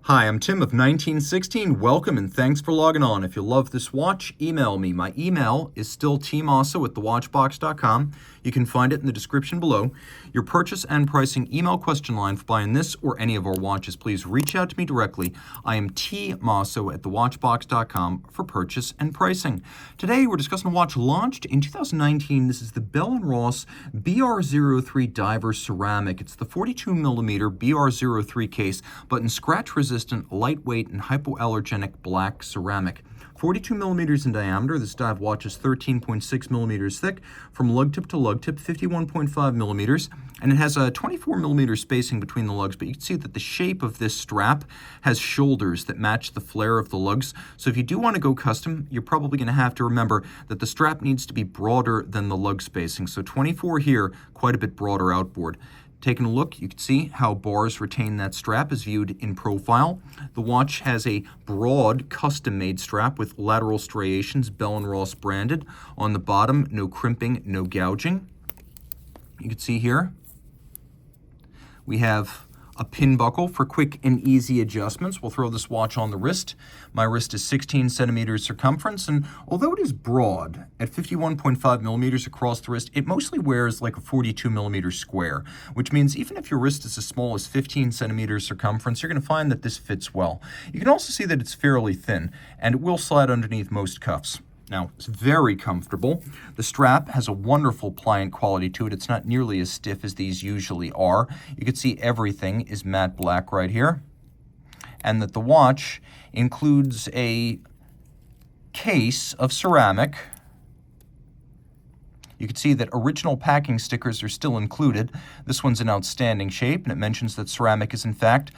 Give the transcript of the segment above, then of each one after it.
Hi, I'm Tim of 1916. Welcome and thanks for logging on. If you love this watch, email me. My email is still tmosso@thewatchbox.com. You can find it in the description below. Your purchase and pricing email question line for buying this or any of our watches, please reach out to me directly. I am tmosso@thewatchbox.com for purchase and pricing. Today we're discussing a watch launched in 2019. This is the Bell & Ross BR03 Diver Ceramic. It's the 42mm BR03 case, but in scratch resistant, lightweight, and hypoallergenic black ceramic. 42 millimeters in diameter. This dive watch is 13.6 millimeters thick from lug tip to lug tip, 51.5 millimeters, and it has a 24 millimeter spacing between the lugs, but you can see that the shape of this strap has shoulders that match the flare of the lugs. So if you do want to go custom, you're probably going to have to remember that the strap needs to be broader than the lug spacing. So 24 here, quite a bit broader outboard. Taking a look, you can see how bars retain that strap as viewed in profile. The watch has a broad, custom-made strap with lateral striations, Bell & Ross branded. On the bottom, no crimping, no gouging. You can see here, we have a pin buckle for quick and easy adjustments. We'll throw this watch on the wrist. My wrist is 16 centimeters circumference, and although it is broad at 51.5 millimeters across the wrist, it mostly wears like a 42 millimeter square, which means even if your wrist is as small as 15 centimeters circumference, you're going to find that this fits well. You can also see that it's fairly thin, and it will slide underneath most cuffs. Now, it's very comfortable. The strap has a wonderful pliant quality to it. It's not nearly as stiff as these usually are. You can see everything is matte black right here. And that the watch includes a case of ceramic. You can see that original packing stickers are still included. This one's in outstanding shape, and it mentions that ceramic is in fact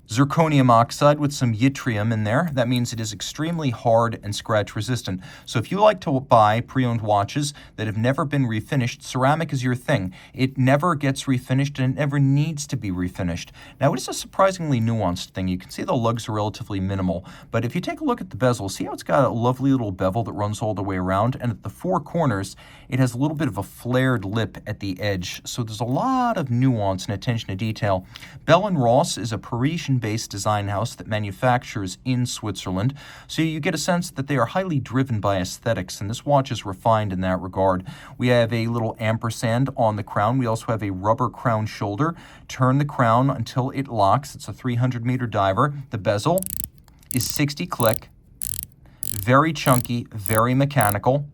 zirconium oxide with some yttrium in there. That means it is extremely hard and scratch resistant. So if you like to buy pre-owned watches that have never been refinished, ceramic is your thing. It never gets refinished and it never needs to be refinished. Now it is a surprisingly nuanced thing. You can see the lugs are relatively minimal, but if you take a look at the bezel, see how it's got a lovely little bevel that runs all the way around, and at the four corners it has a little bit of a flared lip at the edge. So there's a lot of nuance and attention to detail. Bell & Ross is a Parisian-based design house that manufactures in Switzerland, so you get a sense that they are highly driven by aesthetics, and this watch is refined in that regard. We have a little ampersand on the crown. We also have a rubber crown shoulder. Turn the crown until it locks. It's a 300-meter diver. The bezel is 60 click, very chunky, very mechanical.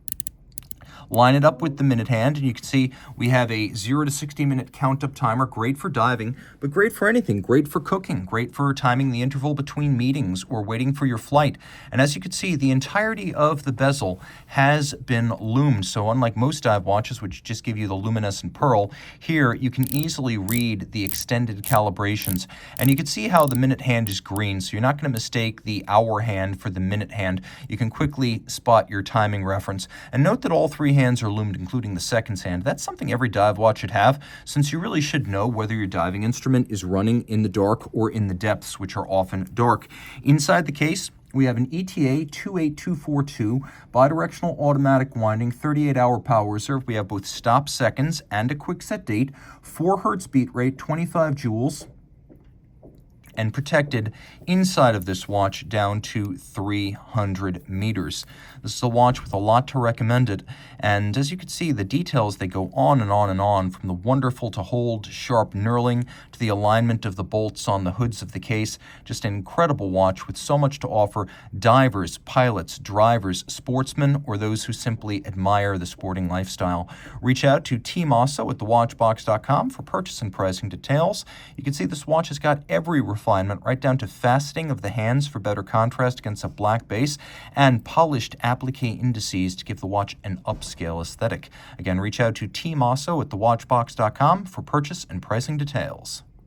Line it up with the minute hand, and you can see we have a 0 to 60 minute count-up timer. Great for diving, but great for anything. Great for cooking, great for timing the interval between meetings or waiting for your flight. And as you can see, the entirety of the bezel has been lumed. So unlike most dive watches, which just give you the luminescent pearl, here you can easily read the extended calibrations. And you can see how the minute hand is green, so you're not going to mistake the hour hand for the minute hand. You can quickly spot your timing reference. And note that all three hands are loomed, including the seconds hand. That's something every dive watch should have, since you really should know whether your diving instrument is running in the dark or in the depths, which are often dark. Inside the case, we have an ETA 28242 bidirectional automatic winding, 38-hour power reserve. We have both stop seconds and a quick set date, 4 hertz beat rate, 25 joules, and protected inside of this watch down to 300 meters. This is a watch with a lot to recommend it, and as you can see, the details, they go on and on and on, from the wonderful to hold sharp knurling to the alignment of the bolts on the hoods of the case. Just an incredible watch with so much to offer divers, pilots, drivers, sportsmen, or those who simply admire the sporting lifestyle. Reach out to Team Mosso at thewatchbox.com for purchase and pricing details. You can see this watch has got every refinement, right down to faceting of the hands for better contrast against a black base, and polished applique indices to give the watch an upscale aesthetic. Again, reach out to Team Mosso at thewatchbox.com for purchase and pricing details.